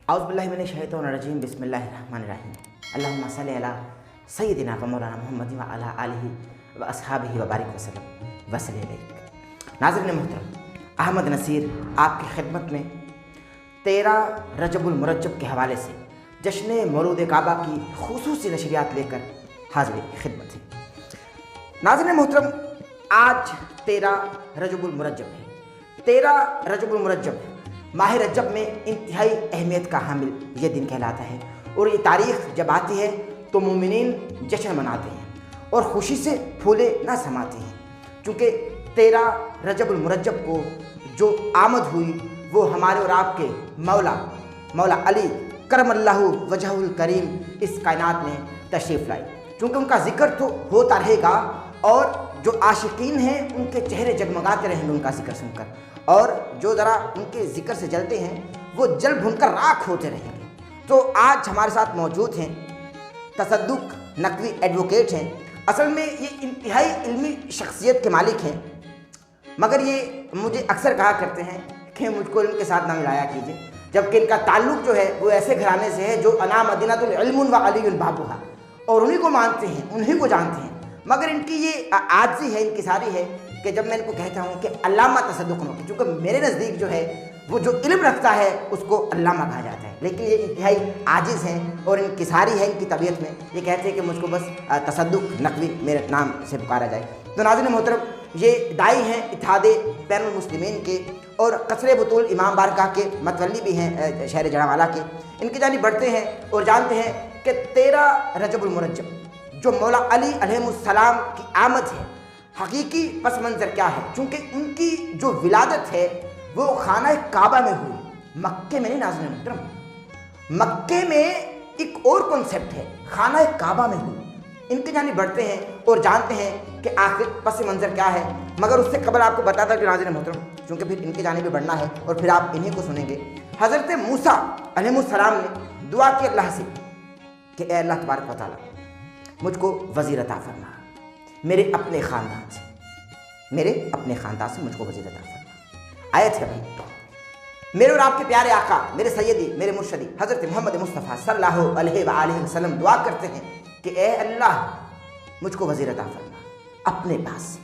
औज़ुबिल्लाहिमिनश्शैतानिर्रजीम बिस्मिल्लाहिर्रहमानिर्रहीम अल्लाहुम्मा सल्लि अला सय्यिदिना व मौलाना मुहम्मद व अला आलिहि व अस्हाबिहि व बारिक वसल्लम वसल्लि अलैहि। नाज़रीन मोहतरम, अहमद नसीर आपकी खिदमत में 13 रजबुल मुरज्जब के हवाले से जश्न मौलूद काबा की खुसूसी नशरियात लेकर हाज़िर खिदमत है। नाज़रीन मोहतरम, आज 13 रजबुल मुरज्जब है। 13 रजबुल मुरज्जब माह रजब में इंतहाई अहमियत का हामिल ये दिन कहलाता है और ये तारीख़ जब आती है तो मोमिनीन जश्न मनाते हैं और खुशी से फूले न समाते हैं, क्योंकि 13 रजबुल मुरज्जब को जो आमद हुई वो हमारे और आपके मौला अली करमल्लाहु वजहुल करीम इस कायनात में तशरीफ़ लाई, क्योंकि उनका ज़िक्र तो होता रहेगा और जो आशिकीन हैं उनके चेहरे जगमगाते रहेंगे उनका ज़िक्र सुनकर, और जो ज़रा उनके ज़िक्र से जलते हैं वो जल भुनकर राख होते रहेंगे। तो आज हमारे साथ मौजूद हैं तसद्दुक नकवी एडवोकेट हैं। असल में ये इंतहाई इल्मी शख्सियत के मालिक हैं, मगर ये मुझे अक्सर कहा करते हैं कि मुझको इनके साथ ना मिलाया कीजिए, जबकि इनका ताल्लुक़ जो है वो ऐसे घराने से है जो अना मदीनतुल इल्मुन व अलीयुल बाबुहा, और उन्हीं को मानते हैं, उन्हीं को जानते हैं। मगर इनकी ये आजी है, इनकी सारी है कि जब मैं इनको कहता हूँ कि अल्लामा तसद्दुक नकवी, क्योंकि मेरे नज़दीक जो है वो जो इल्म रखता है उसको अल्लामा कहा जाता है, लेकिन ये इंतहाई आजिज़ हैं और इनकी सारी है इनकी तबीयत में, ये कहते हैं कि मुझको बस तसद्दुक नकवी मेरे नाम से पुकारा जाए। तो नाज़रीन मोहतरम, ये दाई हैं इत्तेहादे बैनुल मुस्लिमीन के और कसरे बुतूल इमाम बारगाह के मतवल्ली भी हैं शहर जड़ावाला के। इनकी जानिब बढ़ते हैं और जानते हैं कि 13 रजबुल मुरज्जब जो मौला अली अलैहिस्सलाम की आमद है, हकीकी पस मंज़र क्या है, क्योंकि उनकी जो विलादत है वो खाना काबा में हुई, मक्के में नहीं। नाज़रीन मोहतरम, मक्के में एक और कॉन्सेप्ट है, खाना काबा में हुई। इनके जानिब बढ़ते हैं और जानते हैं कि आखिर पस मंज़र क्या है, मगर उससे कबल आपको बताता कि नाज़रीन मोहतरम, क्योंकि फिर इनके जानिब भी बढ़ना है और फिर आप इन्हीं को सुनेंगे। हज़रत मूसा अलैहिस्सलाम ने दुआ की अल्लाह से कि ए अल्लाह तबारक व तआला मुझको वज़ीर अता फरमा, मेरे अपने ख़ानदान से मुझको वज़ीर अता फरमा। आयत है भाई, मेरे और आपके प्यारे आका, मेरे सैयदी, मेरे मुर्शदी हज़रत मोहम्मद मुस्तफ़ा सल्लल्लाहु अलैहि वसल्लम दुआ करते हैं कि ए अल्लाह मुझको वज़ीर अता फरमा अपने पास से।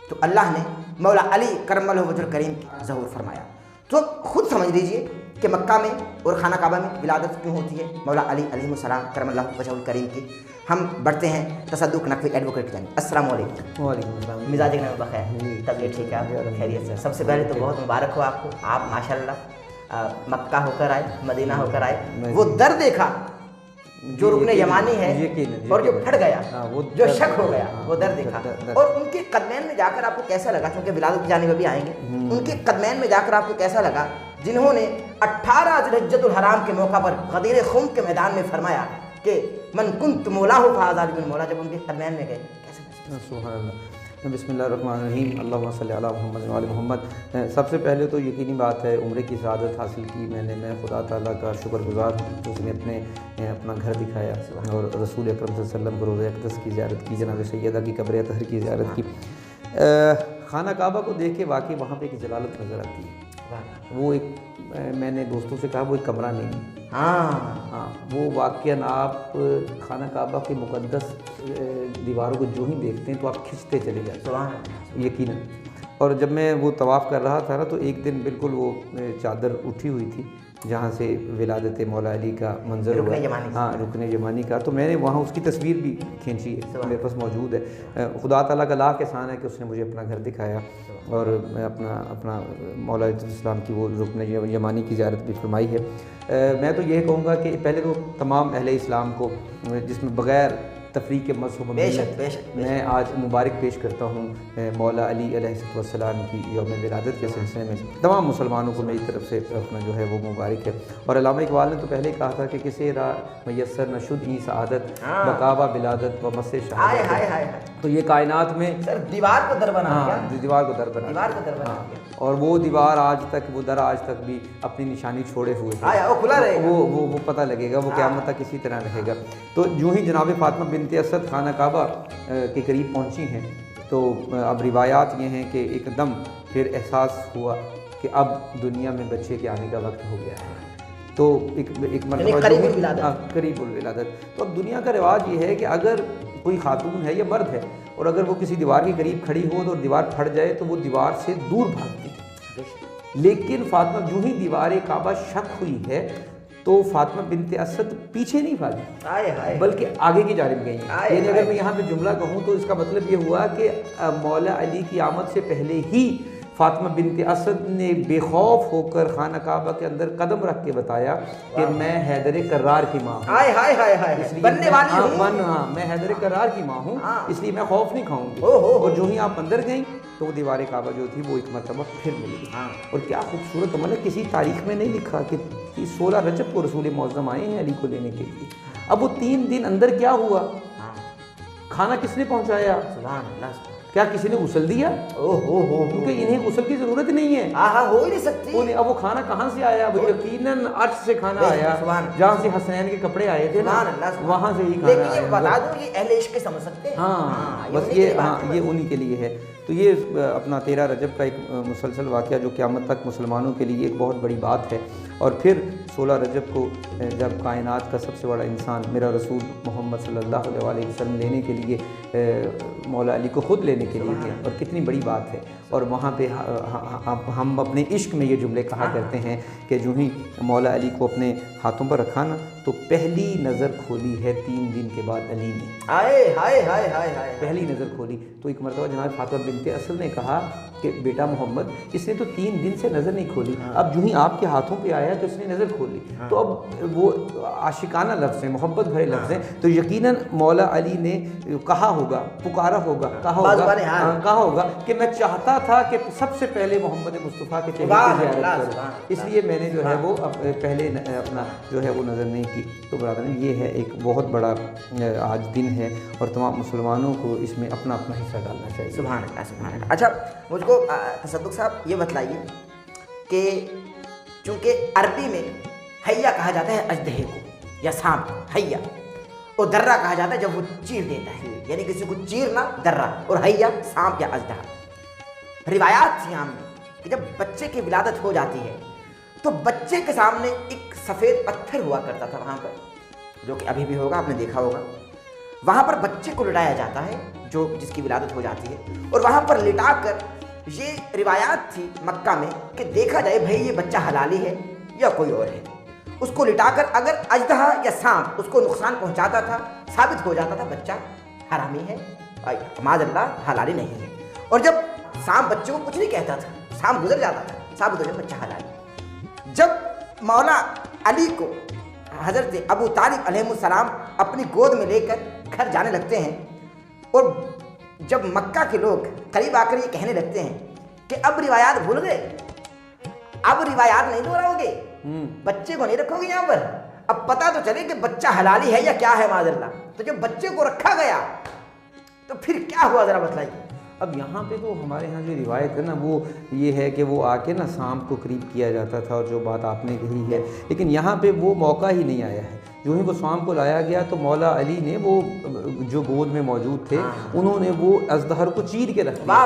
तो अल्लाह ने मौला अली करमल्लाहु वजहुल करीम की ज़हूर फरमाया। तो खुद समझ लीजिए कि मक्का में और खाना काबा में विलादत क्यों होती है मौला अली अलैहिस्सलाम करमल्लाहु वजहुल करीम की। हम बढ़ते हैं तसद्दुक नकवी एडवोकेट की जानिब। अस्सलाम वालेकुम। वालेकुम अस्सलाम। मिजाज बखैर, तबीयत ठीक है, आप खैरियत से? सबसे पहले तो बहुत मुबारक हो आपको, आप माशाल्लाह मक्का होकर आए, मदीना होकर आए, वो दर देखा जो रुकने यमानी है और जो फट गया, वो जो शक हो गया, वो दर देखा। और उनके कदमैन में जाकर आपको कैसा लगा, क्योंकि विलादत की जानिब भी आएंगे, उनके कदमैन में जाकर आपको कैसा लगा जिन्होंने 18 ज़िलहिज्जतुल हराम के मौका पर गदीर खुम के मैदान में फरमाया कि मन कुंत मौलाहु फ़हाज़ा बिन मौला, जब उनके कदमैन में गए कैसे महसूस? सुभान अल्लाह। बिस्मिल्लाहिर्रहमानिर्रहीम, अल्लाहुम्मा सल्लि अला मुहम्मद व आलि मुहम्मद। सबसे पहले तो यकीनी बात है उम्रे की सआदत हासिल की मैं खुदा ताला का शुक्रगुज़ार हूँ कि उसने अपना घर दिखाया और रसूल अकरम सल्लल्लाहु अलैहि वसल्लम को रोज़ा अक़दस की ज़ियारत की, जनाब सैयदा की कब्र अतहर की ज़ियारत की। खाना काबा को देख के वाकई वहाँ पे एक जलालत नज़र आती है। वो एक, मैंने दोस्तों से कहा वो एक कमरा नहीं, हाँ वो वाक़यान आप खाना काबा के मुक़द्दस दीवारों को जो ही देखते हैं तो आप खिंचते चले जाते हैं यकीनन। और जब मैं वो तवाफ़ कर रहा था ना, तो एक दिन बिल्कुल वो चादर उठी हुई थी जहाँ से विलादत मौला अली का मंजर हुआ, हाँ रुकने यमानी का, तो मैंने वहाँ उसकी तस्वीर भी खींची है, मेरे पास मौजूद है। खुदा ताला का लाख एहसान है कि उसने मुझे अपना घर दिखाया और अपना मौला इस्लाम की वो रुकने यमानी की ज़ियारत भी फरमाई है। मैं तो यह कहूँगा कि पहले तो तमाम अहले इस्लाम को, जिसमें बग़ैर तफरीक के मज़हब मैं आज मुबारक पेश करता हूँ मौला अली अलैहिस्सलाम की यौम विलादत के सिलसिले में तमाम मुसलमानों को मेरी तरफ से अपना जो है वो मुबारक है। और अल्लामा इकबाल ने तो पहले कहा था कि किसे रा मैसर नशुद ई सआदत बकावा बिलादत व मस्से शहादत। तो ये कायनात में सर दीवार को दर बना दिया, दीवार को दर बना दिया, और वो दीवार आज तक, वो दर आज तक भी अपनी निशानी छोड़े हुए है, वो खुला रहेगा, वो पता लगेगा, वो क़यामत तक इसी तरह रहेगा। तो यूँ ही जनाब फ़ातिमा बिन्त असद खाना काबा के करीब पहुँची हैं, तो अब रिवायात ये हैं कि एकदम फिर एहसास हुआ कि अब दुनिया में बच्चे के आने का वक्त हो गया है। तो एक मरतबा करीबुल विलादत। करीबुल विलादत। तो अब दुनिया का रिवाज ये है कि अगर कोई खातून है या मर्द है और अगर वो किसी दीवार के करीब खड़ी हो तो दीवार फट जाए तो वो दीवार से दूर भागती है। लेकिन फातिमा यूं ही दीवार काबा शक हुई है तो फातिमा बिनते असद पीछे नहीं भागी बल्कि आगे की जानिब गई। यानी अगर मैं यहाँ पे जुमला कहूँ तो इसका मतलब ये हुआ कि मौला अली की आमद से पहले ही फातिमा बिनते असद ने बेखौफ होकर खाना काबा के अंदर कदम रख के बताया कि मैं हैदर कर्रार की माँ हूँ, इसलिए मैं हैदर कर्रार की माँ हूँ, इसलिए मैं खौफ नहीं खाऊंगी। और जो ही आप अंदर गई तो वो दीवार काबा जो थी वो एक मरतबा फिर मिली। और क्या खूबसूरत, मतलब किसी तारीख में नहीं लिखा कि 16 रजब को रसूल मौज़म आए हैं अली को लेने के लिए। अब वो 3 दिन अंदर क्या हुआ, खाना किसने पहुंचाया, क्या किसी ने गुसल दिया? क्योंकि इन्हें गुसल की जरूरत नहीं है, हो ही नहीं सकती। अब वो खाना कहाँ से आया? वो यकीनन अर्श से खाना आया, जहाँ से हसनैन के कपड़े आए थे ना, वहाँ से ही खाना आया। बता दो ये अहले इश्क समझ सकते हैं। हाँ बस ये उन्हीं के लिए है। तो ये अपना 13 रजब का एक मुसलसल वाक़या जो क़यामत तक मुसलमानों के लिए एक बहुत बड़ी बात है। और फिर 16 रजब को जब कायनात का सबसे बड़ा इंसान मेरा रसूल मोहम्मद सल्लल्लाहु अलैहि वसल्लम लेने के लिए मौला अली को ख़ुद लेने के लिए गए, और कितनी बड़ी बात है। और वहाँ पे हम अपने इश्क में ये जुमले कहा करते हैं कि जो ही मौला अली को अपने हाथों पर रखा ना तो पहली नज़र खोली है 3 दिन के बाद अली ने। पहली नज़र खोली तो एक मरतबा जनाब फातिमा बिनते असद ने कहा कि बेटा मोहम्मद, इसने तो 3 दिन से नज़र नहीं खोली, अब जो ही आपके हाथों पे आया तो इसने नज़र खोली। तो अब वो आशिकाना लफ्ज़ हैं, मोहब्बत भरे लफ्ज़ हैं, तो यकीनन मौला अली ने कहा होगा, पुकारा होगा, कहा होगा कि मैं चाहता था कि सबसे पहले मोहम्मद मुस्तफ़ा के चेहरे की ज़ियारत करूं, इसलिए मैंने जो है वो पहले अपना जो है वो नज़र नहीं की। तो बरादर ये है एक बहुत बड़ा आज दिन है और तमाम मुसलमानों को इसमें अपना अपना हिस्सा डालना चाहिए। सुभान अल्लाह, सुभान अल्लाह। अच्छा मुझको तसद्दुक़ साहब ये बतलाइए कि चूँकि अरबी में हैया कहा जाता है अजदहे को या सांप हैया, और दर्रा कहा जाता है जब वो चीर देता है, यानी किसी को चीरना दर्रा, और हैया सांप या अजदहा। रिवायात थी आम में कि जब बच्चे की विलादत हो जाती है तो बच्चे के सामने एक सफ़ेद पत्थर हुआ करता था वहाँ पर, जो कि अभी भी होगा, आपने देखा होगा। वहाँ पर बच्चे को लिटाया जाता है जो जिसकी विलादत हो जाती है, और वहाँ पर लिटा कर ये रिवायात थी मक्का में कि देखा जाए भाई ये बच्चा हलाली है या कोई और है। उसको लिटाकर अगर अजदहा या सांप उसको नुकसान पहुँचाता था, साबित हो जाता था बच्चा हरामी है, माज़अल्लाह हलाली नहीं है। और जब सांप बच्चे को कुछ नहीं कहता था, सांप गुजर जाता था, साबित हो जाता बच्चा हलाली। जब मौला अली को हज़रत अबू तालिब अलैहिस्सलाम अपनी गोद में लेकर घर जाने लगते हैं, और जब मक्का के लोग करीब आकर ये कहने लगते हैं कि अब रिवायात भूल गए, अब रिवायात नहीं दोहराओगे, बच्चे को नहीं रखोगे यहाँ पर, अब पता तो चले कि बच्चा हलाली है या क्या है माज़अल्लाह। तो जब बच्चे को रखा गया तो फिर क्या हुआ, ज़रा बताइए। अब यहाँ पे तो हमारे यहाँ जो रिवायत है ना वो ये है कि वो आके ना सांप को करीब किया जाता था, और जो बात आपने कही है, लेकिन यहाँ पे वो मौका ही नहीं आया है। जो ही वो सांप को लाया गया तो मौला अली ने वो जो गोद में मौजूद थे उन्होंने वो अजदहर को चीर के रख दिया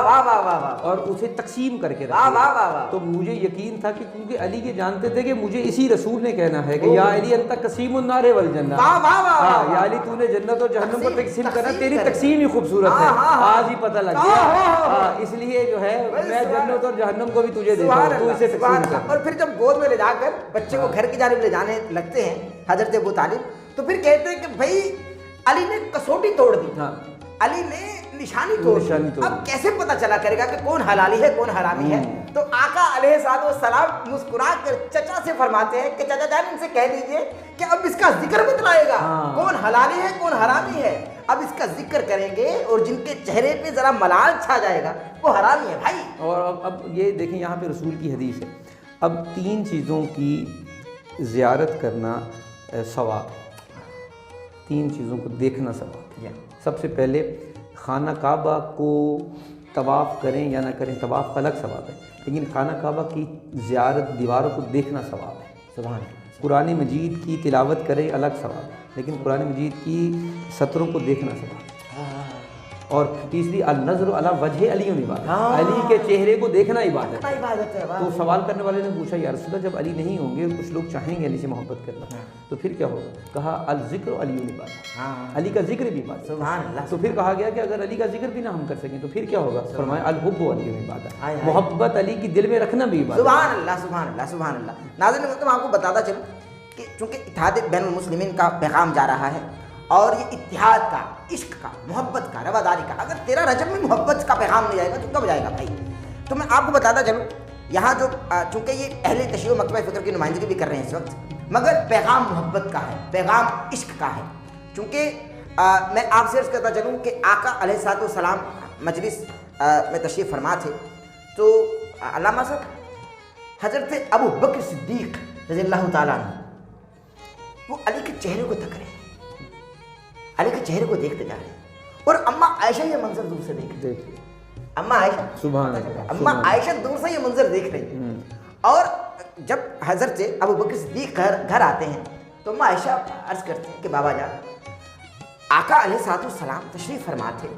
और उसे तकसीम करके रख दिया। तो मुझे यकीन था कि क्योंकि अली के जानते थे कि मुझे इसी रसूल ने कहना है कि या अली अंता कसीमुन नारे वल जन्नत, या अली तूने जन्नत और जहन्नम को तकसीम करना, तेरी तकसीम ही खूबसूरत है, आज ही पता लग गया, इसलिए जो है मैं जन्नत और जहन्नम को भी तुझे देता हूं, तू इसे तकसीम कर। और फिर जब गोद में ले जाकर बच्चे को घर की जानिब ले जाने लगते हैं हजरत अबू तालिब, तो फिर कहते हैं कि भाई अली ने कसौटी तोड़ दी, अली ने निशानी तोड़ दी। अब कैसे पता चला करेगा कि कौन हलाली है कौन हरामी है? तो आका अलैहिस्सलाम मुस्कुरा कर चचा से फरमाते हैं कि चाचा जान इनसे कह दीजिए कि अब इसका जिक्र बतलाएगा, कौन हलाली है कौन हरामी है, अब इसका जिक्र करेंगे और जिनके चेहरे पे जरा मलाल छा जाएगा वो हरामी है भाई। और अब ये देखें यहाँ पे रसूल की हदीस है, अब 3 चीज़ों की ज़ियारत करना सवाब, 3 चीज़ों को देखना सवाब। सबसे पहले खाना काबा को तवाफ़ करें या ना करें, तवाफ़ का अलग सवाब है, लेकिन खाना काबा की ज़ियारत, दीवारों को देखना सवाब है। सुभान अल्लाह। कुरान मजीद की तिलावत करें अलग सवाब है, लेकिन कुरान मजीद की सतरों को देखना सवाब है। और तीसरी अल नज़र अला वजह अली इबादत, हाँ। अली के चेहरे को देखना इबादत कितना है। इबादत है, वाह। तो सवाल करने वाले ने पूछा या रसूल अल्लाह, जब अली नहीं होंगे कुछ लोग चाहेंगे अली से मोहब्बत करना, हाँ। तो फिर क्या होगा? कहा अल ज़िक्र अली इबादत, हाँ। अली का जिक्र भी इबादत। सुभान अल्लाह। तो फिर कहा गया कि अगर अली का जिक्र भी ना हम कर सकें तो फिर क्या होगा? फरमाया अल हुब्बु अली इबादत, हाय हाय। मोहब्बत अली की दिल में रखना भी इबादत। सुभान अल्लाह, सुभान अल्लाह, सुभान अल्लाह। नाज़रीन मुहतरम, आपको बताता चलूं कि चूंकि इत्तेहाद बैनुल मुस्लिमीन का पैगाम जा रहा है और ये इत्तेहाद का, इश्क का, मोहब्बत का, रवादारी का, अगर 13 रजब में मोहब्बत का पैगाम नहीं जाएगा तो कब जाएगा भाई? तो मैं आपको बताता चलूं, यहाँ जो चूंकि ये अहले तशय्युअ मकतबा फ़िक्र की नुमाइंदगी भी कर रहे हैं इस वक्त, मगर पैगाम मोहब्बत का है, पैगाम इश्क का है। चूँकि मैं आपसे अर्ज़ करता चलूँ कि आका अलैहिस्सलाम मजलिस में तशरीफ़ फरमा थे, तो अल्लामा साहब हज़रत अबू बकर सिद्दीक़ रज़ियल्लाहु ताला अन्हु वो अली के चेहरे को तक रहे हैं, अली के चेहरे को देखते जा रहे हैं, और अम्मा आयशा ये मंजर दूर से देख रही है। देखिए अम्मा आयशा, सुभान अल्लाह, अम्मा आयशा दूर से ये मंजर देख रही है। और जब हज़रत अबू बकर सिद्दीक़ घर आते हैं तो अम्मा आयशा अर्ज़ करते हैं कि बाबा जान, आका अलैहिस्सलाम तशरीफ़ फरमा थे,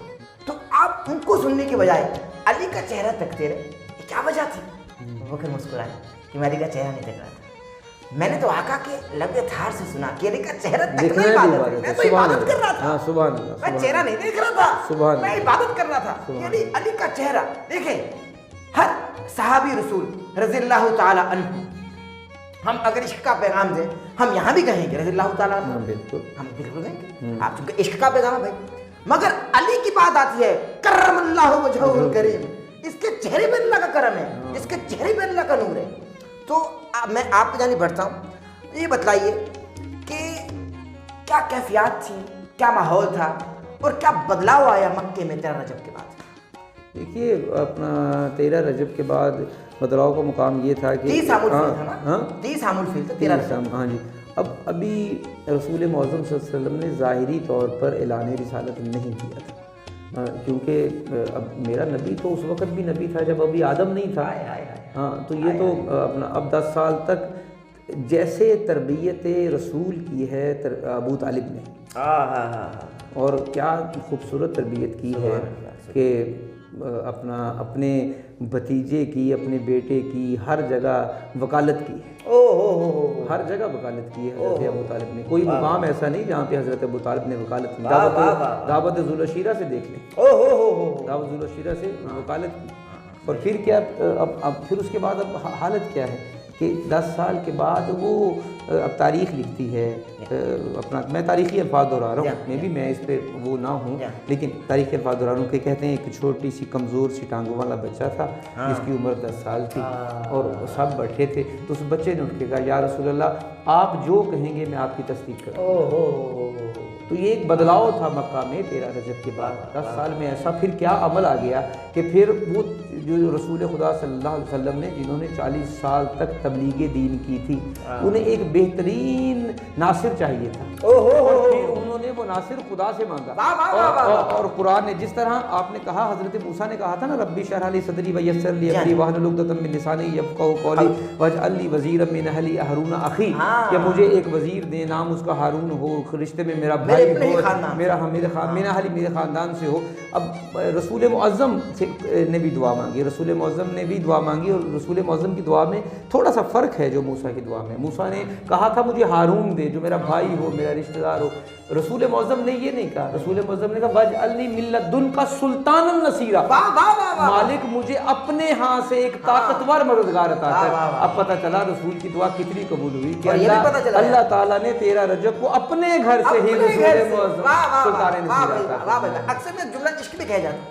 तो आप उनको सुनने के बजाय अली का चेहरा तकते रहे, ये क्या वजह थी? अबू बकर मुस्कुराए कि मैं अली का चेहरा नहीं देख रहा था, मैंने तो आका के लबे थार से सुना कि अली का चेहरा तकना इबादत है। मैं तो इबादत कर रहा था। हाँ, सुभान अल्लाह, मैं चेहरा नहीं देख रहा था, सुभान मैं इबादत कर रहा था। यानी अली का चेहरा देखें, हर सहाबी रसूल रज़ियल्लाहु ताला अन्हु, हम अगर इश्क का पैगाम दें, हम यहाँ भी कहेंगे रज़ियल्लाहु ताला अन्हु, बिल्कुल हम बिल्कुल कहेंगे आप, चूंकि इश्क का पैगाम है भाई। मगर अली की बात आती है, करमल्लाहु वजहुल करीम, इसके चेहरे पे अल्लाह का करम है, इसके चेहरे पे अल्लाह का नूर है। तो मैं आपकी जानिब बढ़ता हूँ, ये बतलाइए कि क्या कैफियत थी, क्या माहौल था और क्या बदलाव आया मक्के में 13 रजब के बाद? देखिए, अपना 13 रजब के बाद बदलाव का मुकाम ये था कि 30 आमुल फील था ना? हाँ 30 आमुल फील था 13 रजब। हाँ जी। अब अभी रसूल मुअज़्ज़म सल्लल्लाहु अलैहि वसल्लम ने ज़ाहिरी तौर पर ऐलान रिसालत नहीं किया था, क्योंकि अब मेरा नबी तो उस वक़्त भी नबी था जब अभी आदम नहीं था। हाँ, तो ये तो अपना अब 10 साल तक जैसे तरबियत रसूल की है अबू तालिब ने, और क्या खूबसूरत तरबियत की है कि अपने भतीजे की, अपने बेटे की हर जगह वकालत की है। हर जगह वकालत की है हज़रत अबू तालिब ने। कोई मुकाम ऐसा नहीं जहाँ पे हज़रत अबू तालिब ने वकालत की। दावत ज़ुलशीरा से देख लें, दावत ज़ुलशीरा से वकालत की। और फिर क्या, अब फिर उसके बाद अब हालत क्या है कि 10 साल के बाद वो अब तारीख़ लिखती है, अपना मैं तारीख़ी अल्फाज दोहरा रहा हूँ, मे भी मैं इस पर वो ना हूँ, लेकिन तारीख़ी अल्फाज दोहरा रहा हूँ कि कहते हैं एक छोटी सी कमज़ोर सी टांगों वाला बच्चा था जिसकी उम्र 10 साल थी, और सब बैठे थे, तो उस बच्चे ने उठ के कहा, या रसूल अल्लाह, आप जो कहेंगे मैं आपकी तस्दीक करूँगा। तो ये एक बदलाव था मक्का में 13 रजब के बाद। 10 साल में ऐसा फिर क्या अमल आ गया कि फिर वो जो रसूल खुदा सल्लल्लाहु अलैहि वसल्लम ने, जिन्होंने 40 साल तक तबलीग दीन की थी, उन्हें एक बेहतरीन नासिर चाहिए था, और फिर उन्होंने वो नासिर खुदा से मांगा। और कुरान ने जिस तरह आपने कहा, हज़रत मूसा ने कहा था ना, रब्बी शरह ली सदरी वयस्सिर ली अमरी वहलुल उक़दतम मिन लिसानी यफ़क़हू क़ौली वजअल ली वज़ीरम मिन अहली हारून अख़ी, कि मुझे एक वज़ीर दे, नाम उसका हारून हो, रिश्ते में मेरा भाई हो, मेरे ख़ानदान से हो। अब रसूल मुअज़्ज़म ने भी दुआ मांगी, रसूल मुअज़्ज़म ने भी दुआ मांगी, और रसूल मुअज़्ज़म की दुआ में थोड़ा सा फ़र्क है जो मूसा की दुआ में। मूसा ने कहा था मुझे हारून दे, जो मेरा भाई हो, मेरा रिश्तेदार हो। रसूल मुअज़्ज़म ने ये नहीं कहा, रसूल मुअज़्ज़म ने कहा वजअलनी मिन लदुनका सुल्तानन नसीरा, मालिक मुझे अपने हाथ से एक ताकतवर मददगार अता कर। अब पता चला रसूल की दुआ कितनी कबूल हुई कि अल्लाह ताला ने 13 रजब को अपने घर से ही सुल्तान नसीरा। अक्सर में जुमला इश्क में कह जाता हूँ,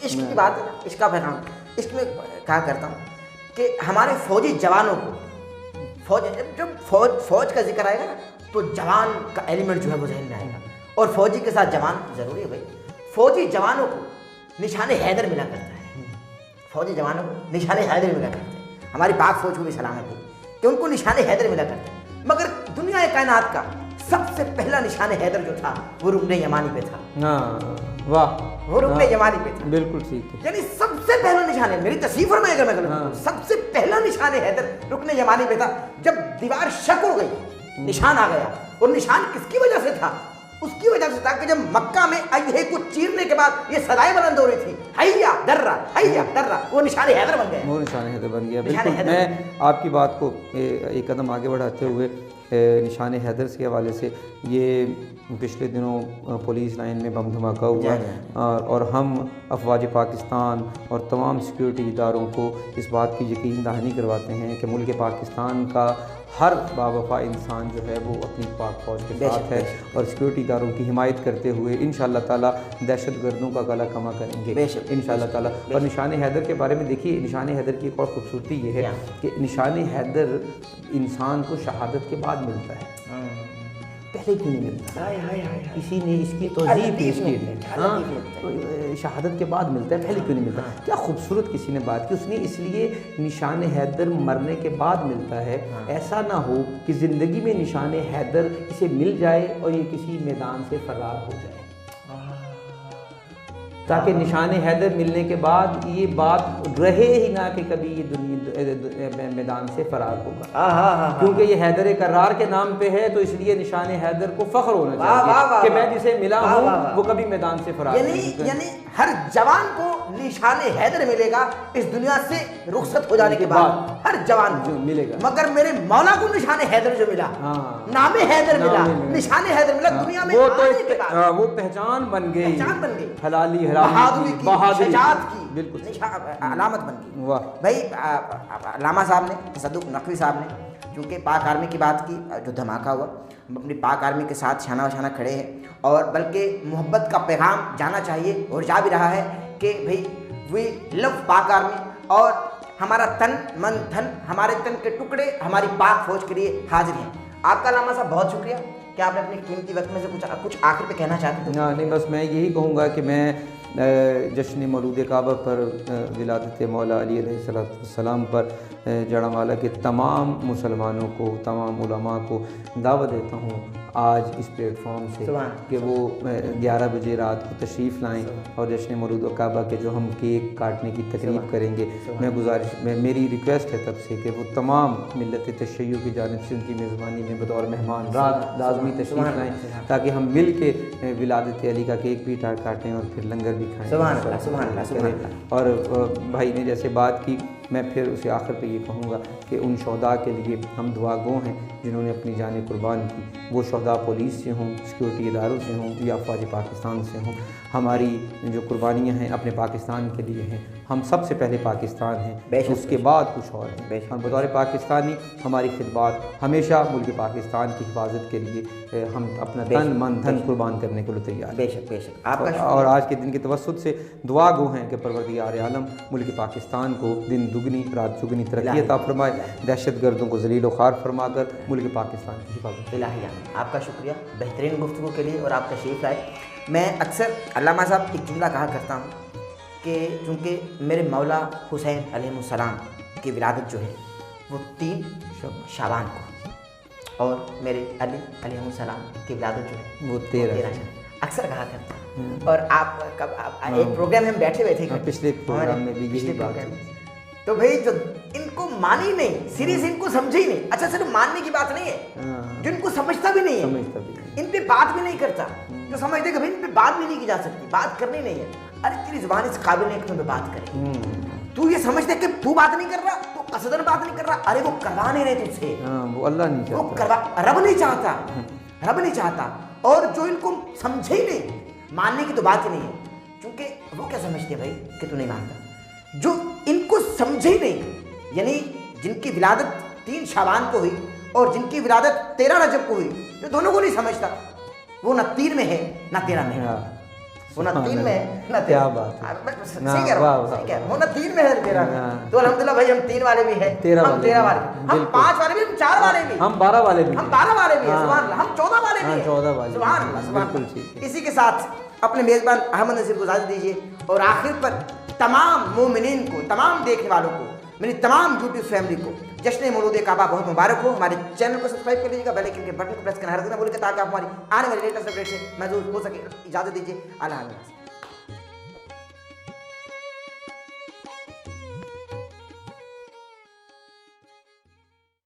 इश्क की बात है ना, इश्क का पैगाम, इश्क में कहा करता हूँ कि हमारे फौजी जवानों को, जब फौज का जिक्र आएगा ना, तो जवान का एलिमेंट जो है वो जहन में आएगा, और फौजी के साथ जवान जरूरी है भाई। फौजी जवानों को निशाने हैदर मिला करता है, फौजी जवानों को निशाने हैदर मिला करते हैं। हमारी पाक फौज को भी सलामत है कि उनको निशाने हैदर मिला करते हैं। मगर दुनिया कायनात का सबसे पहला निशाने हैदर जो था वो रुकने यमानी पे था। वाह, वो रुकने यमानी पे था। बिल्कुल ठीक है। यानी सबसे पहला निशाने, मेरी तस्वीर फरमाएगा मैं गलत, सबसे पहला निशाने हैदर रुकने यमानी पे था। जब दीवार शक हो गई, निशान आ गया, और निशान किसकी वजह से था? उसकी वजह से था कि जब मक्का में अय्ये को चीरने के बाद ये सदाएं बुलंद हो रही थी, हैया दर्रा, वो निशान हैदर बन गया। वो निशान हैदर बन गया। निशान बिल्कुल, हैदर। मैं आपकी बात को एक कदम आगे बढ़ाते हुए निशान हैदर के हवाले से, ये पिछले दिनों पुलिस लाइन में बम धमाका हुआ और हम अफवाज पाकिस्तान और तमाम सिक्योरिटी इदारों को इस बात की यकीन दहानी करवाते हैं कि मुल्क पाकिस्तान का हर बावफा इंसान जो है वो अपनी पाक फौज के साथ है और सिक्योरिटी इदारों की हिमायत करते हुए इंशाअल्लाह ताला दहशत गर्दों का गला कमा करेंगे इंशाअल्लाह ताला। और निशान हैदर के बारे में देखिए, निशान हैदर की एक और खूबसूरती ये है कि निशान हैदर इंसान को शहादत के बाद मिलता है, पहले क्यों नहीं मिलता? किसी ने इसकी तौज़ीह पेश की है, हाँ, तो शहादत के बाद मिलता है, पहले क्यों नहीं मिलता? क्या खूबसूरत किसी ने बात की, उसने इसलिए निशान हैदर मरने के बाद मिलता है। ऐसा ना हो कि ज़िंदगी में निशान हैदर इसे मिल जाए और ये किसी मैदान से फरार हो जाए, ताकि निशान हैदर मिलने के बाद ये बात रहे ही ना कि कभी ये दुनिया मैदान से फरार होगा। क्योंकि ये हैदर करार के नाम पे है, तो इसलिए निशान हैदर को फख्र होना चाहिए कि मैं जिसे मिला हूँ वो कभी मैदान से फरार नहीं। यानी हर जवान को निशान हैदर मिलेगा इस दुनिया से रुखसत हो जाने के बाद, हर जवान को मिलेगा। मगर मेरे मौला को निशान हैदर जो मिला, नाम हैदर मिला, निशान हैदर मिला, दुनिया में वो पहचान बन गई, हलाली बहादुरी की, शजाअत की, बिल्कुल अलामत बन गई। वाह भाई, लामा साहब ने, तसद्दुक़ नकवी साहब ने चूँकि पाक आर्मी की बात की, जो धमाका हुआ, हम अपनी पाक आर्मी के साथ शाना वशाना खड़े हैं और बल्कि मोहब्बत का पैगाम जाना चाहिए और जा भी रहा है कि भाई वी लव पाक आर्मी और हमारा तन मन धन, हमारे तन के टुकड़े हमारी पाक फौज के लिए हाजिर हैं। आपका लामा साहब बहुत शुक्रिया कि आपने अपने कीमती वक्त में से कुछ आखिर पे कहना चाहते थे। नहीं, बस मैं यही कहूँगा कि मैं जश्न मौलूद काबा पर विलादत मौला अली अलैहिस्सलाम पर जड़ामाला के तमाम मुसलमानों को, तमाम उलमा को दावत देता हूँ आज इस प्लेटफॉर्म से कि वो 11 बजे रात को तशरीफ़ लाएँ और जश्न मौलूद काबा के जो हम केक काटने की तकरीब करेंगे, मेरी रिक्वेस्ट है तब से कि वो तमाम मिल्लत तशय्युअ की जानिब से उनकी मेज़बानी में बतौर मेहमान रात लाज़मी तशरीफ़ लाएँ, ताकि हम मिल के विलादत अली का केक भी काटें और फिर लंगर भी खाएँ। और भाई ने जैसे बात की, मैं फिर उसे आखिर पे ये कहूँगा कि उन शहदा के लिए हम दुआ गो हैं जिन्होंने अपनी जान कुर्बान की। वो शहदा पुलिस से हों, सिक्योरिटी इदारों से हों या अफवाज पाकिस्तान से हों, हमारी जो कुर्बानियाँ हैं अपने पाकिस्तान के लिए हैं। हम सबसे पहले पाकिस्तान हैं, उसके बाद कुछ और हैं। हम बतौर पाकिस्तानी हमारी खिदमत हमेशा मुल्क पाकिस्तान की हिफाजत के लिए हम अपना तन मन धन कुर्बान करने के लिए तैयार। बेशक आपका और आज के दिन के तवस्सुत से दुआ गो हैं कि परवरदिगार आलम मुल्क पाकिस्तान को दिन दुगनी रात चुगनी तरक्की अता फरमाए, दहशत गर्दों को जलील ख़ार फरमा कर मुल्क पाकिस्तान की हिफाजत। आपका शुक्रिया बेहतरीन गुफ्तगू के लिए और आप तशरीफ़ लाए। मैं अक्सर अल्लामा साहब एक जुमला कहा करता हूँ कि चूँकि मेरे मौला हुसैन अलैहिस्सलाम की विलादत जो है वो 3 शाबान को और मेरे अली अलैहिस्सलाम की विलादत जो है वो 13 अक्सर कहा करता हूँ। और आप एक प्रोग्राम में बैठे हुए थे, पिछले प्रोग्राम में भी यही बात है। तो भाई जो इनको मानी नहीं, सीरीज इनको समझे ही नहीं। अच्छा, सिर्फ मानने की बात नहीं है, जो इनको समझता भी नहीं है, इन पे बात भी नहीं करता, जो समझते कि भाई इन पे बात भी नहीं की जा सकती, बात करनी नहीं है। अरे तेरी जुबान इस काबिल नहीं कि तुम पे बात करे। तू ये समझते कि तू बात नहीं कर रहा, तू कसदन बात नहीं कर रहा। अरे वो करवा नहीं रहे तुझसे, वो अल्लाह नहीं चाहता, वो करवा, रब नहीं चाहता, रब नहीं चाहता। और जो इनको समझे ही नहीं, मानने की तो बात ही नहीं है, क्योंकि वो क्या समझते भाई कि तू नहीं मानता। जो इनको समझे ही नहीं, यानी जिनकी विलादत 3 शाबान को हुई और जिनकी विलादत 13 रजब को हुई, जो दोनों को नहीं समझता, वो ना 3 में है ना 13 में है, वो ना 3 में है ना 13। क्या बात है, सही कह रहा हूं, वो ना 3 में है 13 में। तो अल्हम्दुलिल्लाह भाई हम 3 वाले भी हैं, हम 13 वाले, हम 5 वाले भी, हम 4 वाले भी, हम 12 वाले भी, हम 12 वाले भी, सुभान अल्लाह, हम 14 वाले भी, 14 वाले, सुभान अल्लाह, बिल्कुल ठीक है। इसी के साथ अपने मेज़बान अहमद नसीर को इजाज़त दीजिए और आखिर पर तमाम मोमिनीन को, तमाम देखने वालों को, मेरी तमाम यूट्यूब फैमिली को जश्न मौलूद काबा बहुत मुबारक हो। हमारे चैनल को सब्सक्राइब कर लीजिएगा, बेल आइकन के बटन को प्रेस करना हर दिन भूलिए, ताकि आप हमारी आने वाली लेटेस्ट अपडेट से महसूस हो सके। इजाज़त दीजिए, अल्लाह हाफ़िज़।